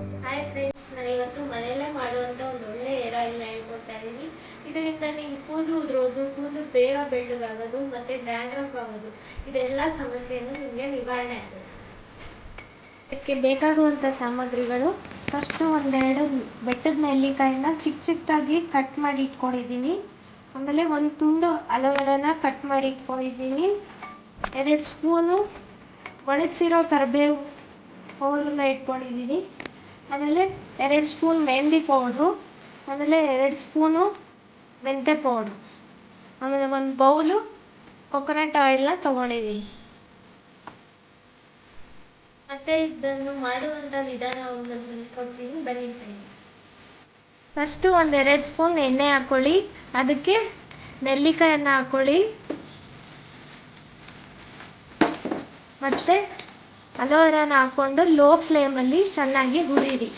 Hi friends, ನಾನು ಇವತ್ತು ಮನೆಯಲ್ಲೇ ಮಾಡುವಂಥ ಒಂದು ಒಳ್ಳೆ ಹೇರ್ ಆಯಿಲ್ನ ಹೇಳ್ಕೊಡ್ತಾ ಇದ್ದೀನಿ. ಇದರಿಂದ ನೀವು ಕೂದಲು ಉದುರೋದು, ಕೂದಲು ಬೇಗ ಬೆಳ್ಳಗಾಗೋದು ಮತ್ತು ಡ್ಯಾಂಡ್ರಫ್ ಆಗೋದು, ಇದೆಲ್ಲ ಸಮಸ್ಯೆಯನ್ನು ನಿಮಗೆ ನಿವಾರಣೆ ಆಗುತ್ತೆ. ಇದಕ್ಕೆ ಬೇಕಾಗುವಂಥ ಸಾಮಗ್ರಿಗಳು: ಫಸ್ಟು ಒಂದೆರಡು ಬೆಟ್ಟದ ನೆಲ್ಲಿಕಾಯಿನ ಚಿಕ್ಕ ಚಿಕ್ಕದಾಗಿ ಕಟ್ ಮಾಡಿ ಇಟ್ಕೊಂಡಿದ್ದೀನಿ. ಆಮೇಲೆ ಒಂದು ತುಂಡು ಅಲೋವೆರಾನ ಕಟ್ ಮಾಡಿ ಇಟ್ಕೊಂಡಿದ್ದೀನಿ. 2 ಸ್ಪೂನು ಒಣಗಿಸಿರೋ ಕರಿಬೇವು ಪೌಡ್ರನ್ನ ಇಟ್ಕೊಂಡಿದ್ದೀನಿ. ಆಮೇಲೆ 2 ಸ್ಪೂನ್ ಮೆಹಂದಿ ಪೌಡ್ರು, ಆಮೇಲೆ 2 ಸ್ಪೂನು ಮೆಂತ್ಯ ಪೌಡ್ರು, ಆಮೇಲೆ ಒಂದು ಬೌಲು ಕೊಕೊನಟ್ ಆಯಿಲ್ನ ತೊಗೊಂಡಿದ್ದೀನಿ. ಮತ್ತು ಇದನ್ನು ಮಾಡುವಂಥ ವಿಧಾನವನ್ನು ತಿಳಿಸ್ಕೊಡ್ತೀನಿ, ಬನ್ನಿ ಫ್ರೆಂಡ್ಸ್. ಫಸ್ಟು 1-2 ಸ್ಪೂನ್ ಎಣ್ಣೆ ಹಾಕ್ಕೊಳ್ಳಿ. ಅದಕ್ಕೆ ನೆಲ್ಲಿಕಾಯನ್ನು ಹಾಕ್ಕೊಳ್ಳಿ ಮತ್ತು ಅಲೋವೆರಾನ ಹಾಕ್ಕೊಂಡು ಲೋ ಫ್ಲೇಮಲ್ಲಿ ಚೆನ್ನಾಗಿ ಹುರಿಯಿರಿ.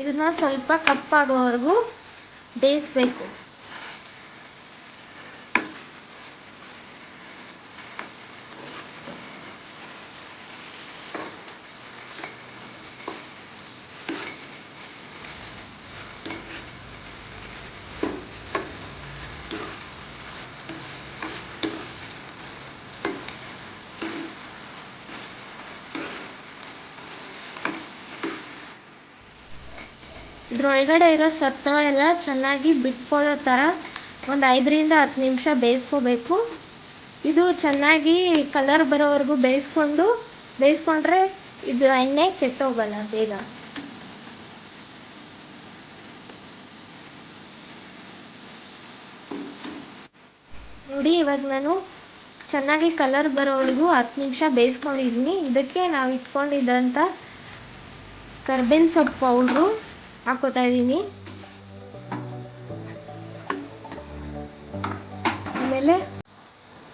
ಇದನ್ನ ಸ್ವಲ್ಪ ಕಪ್ಪಾಗೋವರೆಗೂ ಬೇಯಿಸ್ಬೇಕು. ಇದ್ರೊಳಗಡೆ ಇರೋ ಸತ್ವ ಎಲ್ಲ ಚೆನ್ನಾಗಿ ಬಿಟ್ಕೊಳ್ಳೋ ಥರ ಒಂದು 5-10 ನಿಮಿಷ ಬೇಯಿಸ್ಕೋಬೇಕು. ಇದು ಚೆನ್ನಾಗಿ ಕಲರ್ ಬರೋವರೆಗೂ ಬೇಯಿಸ್ಕೊಂಡ್ರೆ ಇದು ಎಣ್ಣೆ ಕೆಟ್ಟೋಗಲ್ಲ ಬೇಗ. ನೋಡಿ, ಇವಾಗ ನಾನು ಚೆನ್ನಾಗಿ ಕಲರ್ ಬರೋವರೆಗೂ 10 ನಿಮಿಷ ಬೇಯಿಸ್ಕೊಂಡಿದ್ದೀನಿ. ಇದಕ್ಕೆ ನಾವು ಇಟ್ಕೊಂಡಿದ್ದಂಥ ಕರ್ಬೇವಿನ ಸೊಪ್ಪು ಪೌಡ್ರು ಹಾಕೋತಾ ಇದ್ದೀನಿ. ಆಮೇಲೆ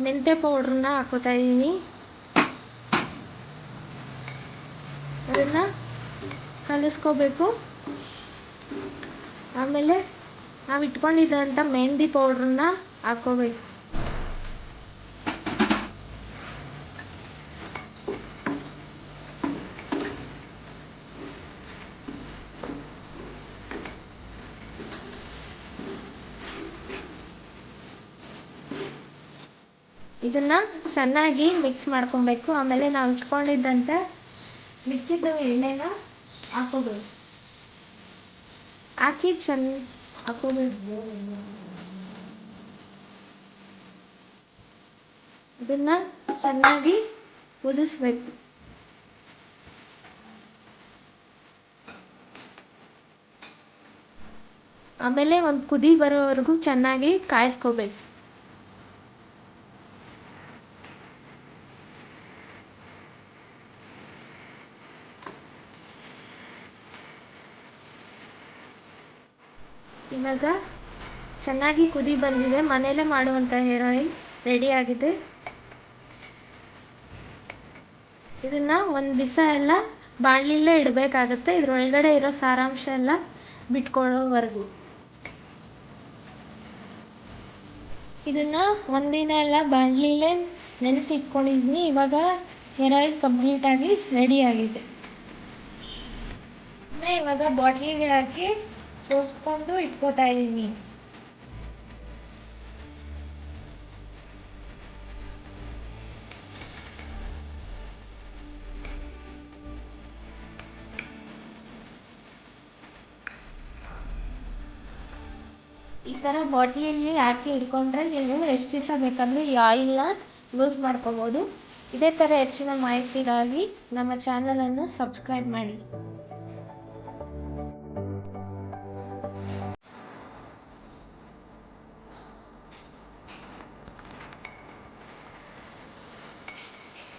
ಮೆಂತ್ಯ ಪೌಡ್ರನ್ನ ಹಾಕೋತಾ ಇದ್ದೀನಿ. ಅದನ್ನು ಕಲಿಸ್ಕೋಬೇಕು. ಆಮೇಲೆ ನಾವು ಇಟ್ಕೊಂಡಿದ್ದಂಥ ಮೆಹಂದಿ ಪೌಡ್ರನ್ನ ಹಾಕೋಬೇಕು. ಇದನ್ನು ಚೆನ್ನಾಗಿ ಮಿಕ್ಸ್ ಮಾಡ್ಕೊಬೇಕು. ಆಮೇಲೆ ನಾವು ಇಟ್ಕೊಂಡಿದ್ದಂಥ ಮಿಕ್ಕಿದ ಎಣ್ಣೆನ ಹಾಕೋಬೇಕು. ಹಾಕಿ ಹಾಕೋಬೇಕು. ಇದನ್ನು ಚೆನ್ನಾಗಿ ಕುದಿಸ್ಬೇಕು. ಆಮೇಲೆ ಒಂದು ಕುದಿ ಬರೋವರೆಗೂ ಚೆನ್ನಾಗಿ ಕಾಯಿಸ್ಕೋಬೇಕು. ಇವಾಗ ಚೆನ್ನಾಗಿ ಕುದಿ ಬಂದಿದೆ. ಮನೆಯಲ್ಲೇ ಮಾಡುವಂಥ ಹೇರ್ ಆಯಿಲ್ ರೆಡಿ ಆಗಿದೆ. ಇದನ್ನು ಒಂದು ದಿವಸ ಎಲ್ಲ ಬಾಣಲಿಲೇ ಇಡಬೇಕಾಗತ್ತೆ, ಇದರೊಳಗಡೆ ಇರೋ ಸಾರಾಂಶ ಎಲ್ಲ ಬಿಟ್ಕೊಳ್ಳೋವರೆಗೂ. ಇದನ್ನು ಒಂದಿನ ಎಲ್ಲ ಬಾಣಲಿಲೇ ನೆನೆಸಿಟ್ಕೊಂಡಿದ್ದೀನಿ. ಇವಾಗ ಹೇರ್ ಆಯಿಲ್ ಕಂಪ್ಲೀಟಾಗಿ ರೆಡಿ ಆಗಿದೆ. ಇವಾಗ ಬಾಟ್ಲಿಗೆ ಹಾಕಿ ಸೋಸ್ಕೊಂಡು ಇಟ್ಕೋತಾ ಇದ್ದೀನಿ. ಈ ಥರ ಬಾಟ್ಲಿಯಲ್ಲಿ ಹಾಕಿ ಇಟ್ಕೊಂಡ್ರೆ ನೀವು ಎಷ್ಟು ದಿವಸ ಬೇಕಂದರೆ ಈ ಆಯಿಲ್ನ ಯೂಸ್ ಮಾಡ್ಕೋಬೋದು. ಇದೇ ಥರ ಹೆಚ್ಚಿನ ಮಾಹಿತಿಗಾಗಿ ನಮ್ಮ ಚಾನಲನ್ನು ಸಬ್ಸ್ಕ್ರೈಬ್ ಮಾಡಿ.